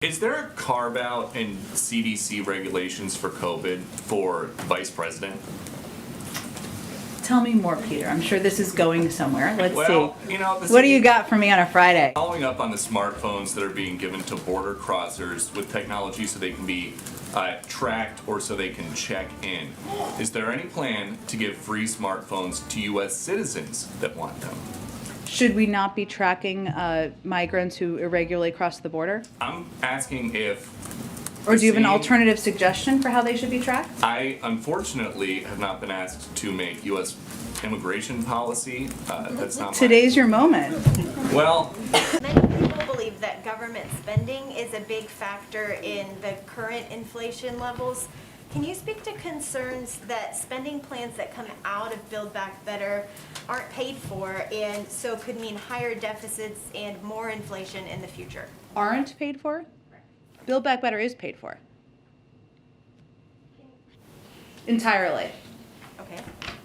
Is there a carve-out in CDC regulations for COVID for vice president? Tell me more, Peter. I'm sure this is going somewhere. Let's see. The What do you got for me on a Friday? Following up on the smartphones that are being given to border crossers with technology so they can be tracked or so they can check in. Is there any plan to give free smartphones to U.S. citizens that want them? Should we not be tracking migrants who irregularly cross the border? I'm asking if... Or do you have an alternative suggestion for how they should be tracked? I, unfortunately, have not been asked to make U.S. immigration policy. That's not Today's your moment. Well... Many people believe that government spending is a big factor in the current inflation levels. Can you speak to concerns that spending plans that come out of Build Back Better aren't paid for and so could mean higher deficits and more inflation in the future? Aren't paid for? Build Back Better is paid for. Entirely. Okay.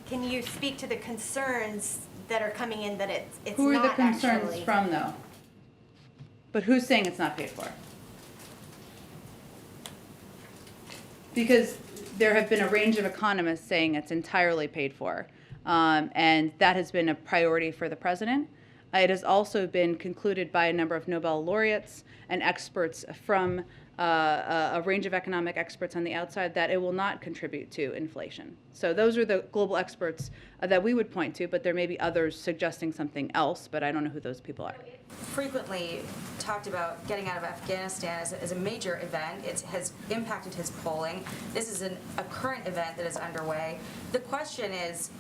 Can you speak to the concerns that are coming in that it's not Who are the concerns actually from, though? But who's saying it's not paid for? Because there have been a range of economists saying it's entirely paid for, and that has been a priority for the president. It has also been concluded by a number of Nobel laureates and experts from a range of economic experts on the outside that it will not contribute to inflation. So those are the global experts that we would point to, but there may be others suggesting something else, but I don't know who those people are. Frequently talked about getting out of Afghanistan as a major event. It has impacted his polling. This is a current event that is underway. The question is,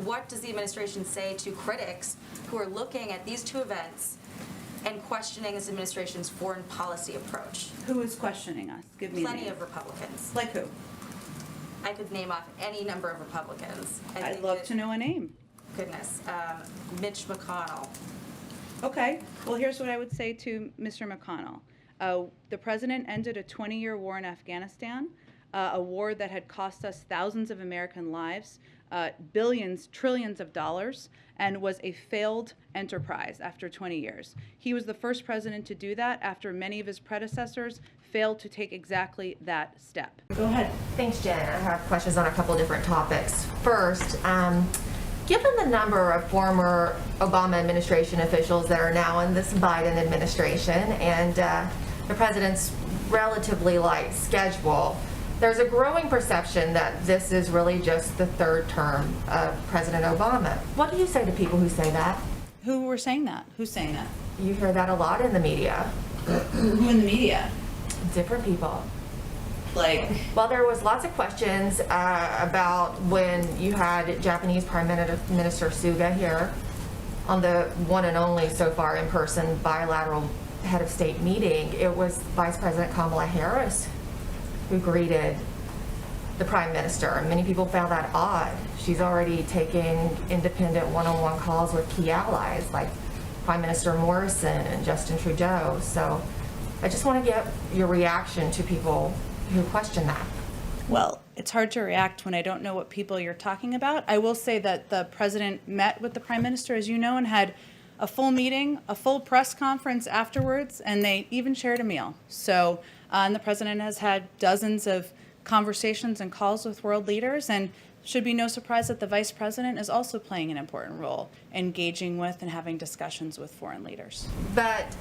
what does the administration say to critics who are looking at these two events and questioning this administration's foreign policy approach? Who is questioning us? Give me Plenty of Republicans. Like who? I could name off any number of Republicans. I'd love to know a name. Goodness. Mitch McConnell. Okay, well, here's what I would say to Mr. McConnell. The president ended a 20-year war in Afghanistan, a war that had cost us thousands of American lives, billions, trillions of dollars, and was a failed enterprise after 20 years. He was the first president to do that after many of his predecessors failed to take exactly that step. Go ahead. Thanks, Jen. I have questions on a couple of different topics. First, given the number of former Obama administration officials that are now in this Biden administration and the president's relatively light schedule, there's a growing perception that this is really just the third term of President Obama. What do you say to people who say that? Who were saying that? Who's saying that? You hear that a lot in the media. Who in the media? Different people. Like? Well, there was lots of questions about when you had Japanese Prime Minister Suga here on the one and only so far in-person bilateral head of state meeting. It was Vice President Kamala Harris who greeted the Prime Minister. Many people found that odd. She's already taking independent one-on-one calls with key allies like Prime Minister Morrison and Justin Trudeau. So I just want to get your reaction to people who question that. Well, it's hard to react when I don't know what people you're talking about. I will say that the president met with the prime minister, as you know, and had a full meeting, a full press conference afterwards, and they even shared a meal. So, and the president has had dozens of conversations and calls with world leaders, and should be no surprise that the vice president is also playing an important role, engaging with and having discussions with foreign leaders. But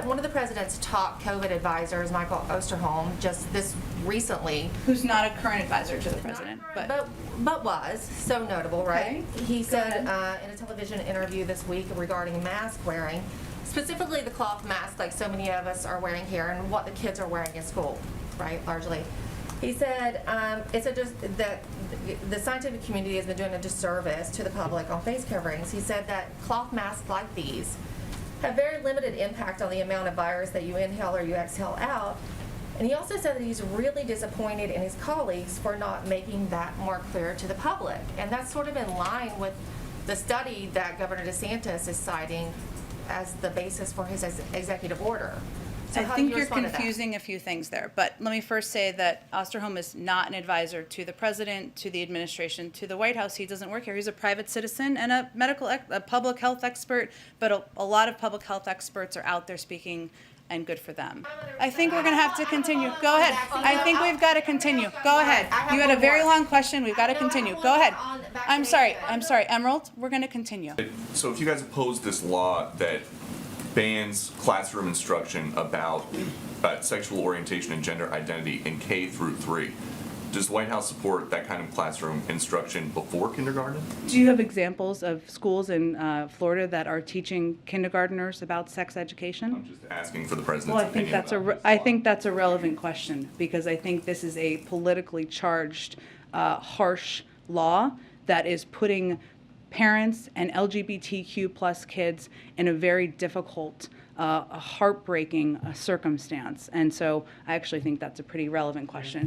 one of the president's top COVID advisors, Michael Osterholm, just this recently, Who's not a current advisor to the president, but was so notable, right? Okay. He said in a television interview this week regarding mask wearing, specifically the cloth mask like so many of us are wearing here and what the kids are wearing in school, right, largely. He said that the scientific community has been doing a disservice to the public on face coverings. He said that cloth masks like these have very limited impact on the amount of virus that you inhale or you exhale out. And he also said that he's really disappointed in his colleagues for not making that more clear to the public. And that's sort of in line with the study that Governor DeSantis is citing as the basis for his executive order. So I how do think you you're respond to that? confusing a few things there, but let me first say that Osterholm is not an advisor to the president, to the administration, to the White House. He doesn't work here. He's a private citizen and a public health expert, but a lot of public health experts are out there speaking and good for them. I think we're going to have to continue. Go ahead. I think we've got to continue. Go ahead. You had a very long question. We've got to continue. Go ahead. I'm sorry. Emerald, we're going to continue. So if you guys oppose this law that bans classroom instruction about sexual orientation and gender identity in K through 3, does the White House support that kind of classroom instruction before kindergarten? Do you have examples of schools in Florida that are teaching kindergarteners about sex education? I'm just asking for the president's Well, I think opinion that's about this I law. think that's a relevant question, because I think this is a politically charged, harsh law that is putting parents and LGBTQ plus kids in a very difficult, heartbreaking circumstance. And so I actually think that's a pretty relevant question.